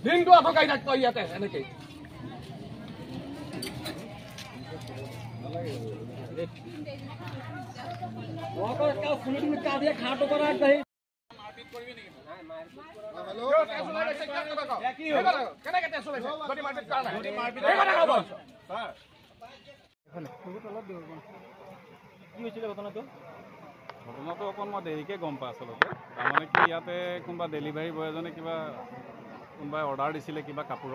দিনটো আঠকাই থাক তই ইয়াতে এনেকে ঘটনাটো অকণ মই দেৰিকৈ গম পাওঁ আচলতে তাৰমানে কি ইয়াতে কোনোবা ডেলিভাৰী বয় এজনে কোনোবাই অৰ্ডাৰ দিছিলে কিবা কাপোৰ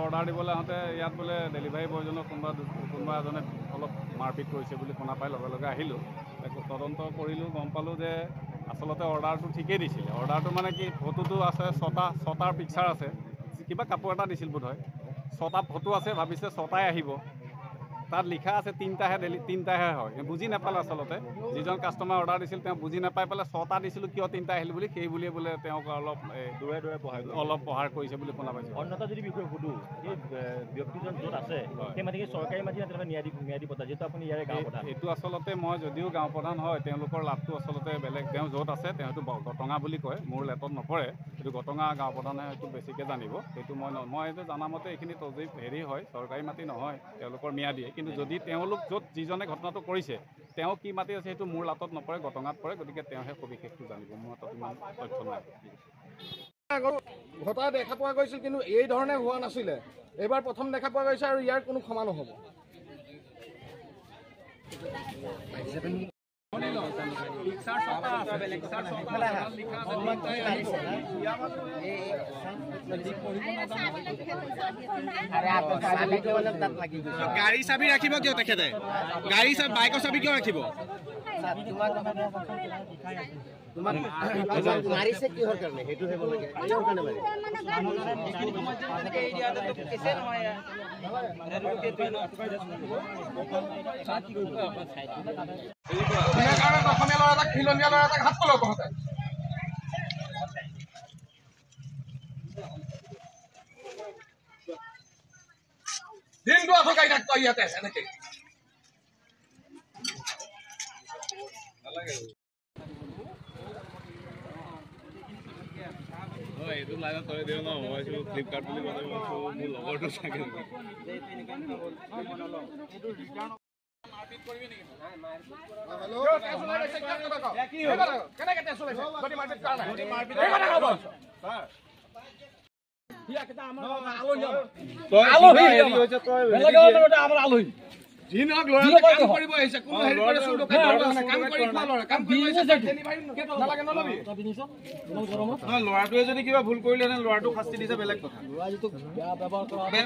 অৰ্ডাৰ দিবলৈ আহোঁতে ইয়াত বোলে ডেলিভাৰী বয়জনক কোনোবা এজনে অলপ মাৰপিট কৰিছে বুলি শুনা পাই লগে লগে আহিলোঁ তদন্ত কৰিলোঁ গম পালোঁ যে আচলতে অৰ্ডাৰটো ঠিকেই দিছিলে অৰ্ডাৰটো মানে কি ফটোটো আছে ছটাৰ পিকচাৰ আছে কিবা কাপোৰ এটা দিছিল বোধ হয় 6টা ফটো আছে ভাবিছে 6টাই আহিব তাত লিখা আছে 3টাহে হয় বুজি নাপালে আচলতে যিজন কাষ্টমাৰ অৰ্ডাৰ দিছিল তেওঁ বুজি নাপাই পেলাই 6টা দিছিলোঁ কিয় 3টা আহিল বুলি সেই বুলিয়ে বোলে তেওঁক অলপ অলপ প্ৰহাৰ কৰিছে বুলি শুনা পাইছোঁ অন্যতা যদি বিষয়ে সুধোঁ এই ব্যক্তিজন য'ত আছে সেই মাটিকে চৰকাৰী মাটি ম্যাদী পতা যিহেতু আপুনি ইয়াৰে গাঁও প্ৰধান এইটো আচলতে মই যদিও গাঁও প্ৰধান হয় তেওঁলোকৰ লাভটো আচলতে বেলেগ তেওঁ য'ত আছে তেওঁ সেইটো গটঙা বুলি কয় মোৰ লেটত নপৰে সেইটো গটঙা গাঁও প্ৰধানে সেইটো বেছিকৈ জানিব সেইটো মই এইটো জানামতে এইখিনি তজীব হেৰি হয় চৰকাৰী মাটি নহয় তেওঁলোকৰ ম্যাদীয়ে কিন্তু যদি তেওঁলোক য'ত যিজনে ঘটনাটো কৰিছে তেওঁ কি মাটি আছে সেইটো মোৰ লাটত নপৰে গটঙাত পৰে গতিকে তেওঁহে সবিশেষটো জানিব মোৰ হাতত ইমান তথ্য নাই ঘটা দেখা পোৱা গৈছিল কিন্তু এই ধৰণে হোৱা নাছিলে এইবাৰ প্ৰথম দেখা পোৱা গৈছে আৰু ইয়াৰ কোনো ক্ষমা নহ'ব গাড়ী চাবি ৰাখিব কিয় তেখেতে গাড়ী চাবি বাইকৰ চাবি কিয় ৰাখিব মাৰিছে কিহৰ কাৰণে সেইটো হ'ব লাগে কিহৰ কাৰণে মাৰিছে অসমীয়া ল'ৰা এটাক খিলঞ্জীয়া ল'ৰা এটাক হাত তলৰ তহঁতে দিনটো আঠকাই থাক তই ইয়াতে এনেকে এইটো লাইনত তই দিওঁ ন মই ফ্লিপকাৰ্ট বুলি ক'লে মোৰ লগৰটো চাগে ল'ৰাটোৱে যদি কিবা ভুল কৰিলেহেঁতেন ল'ৰাটোক শাস্তি দিছে বেলেগ কথা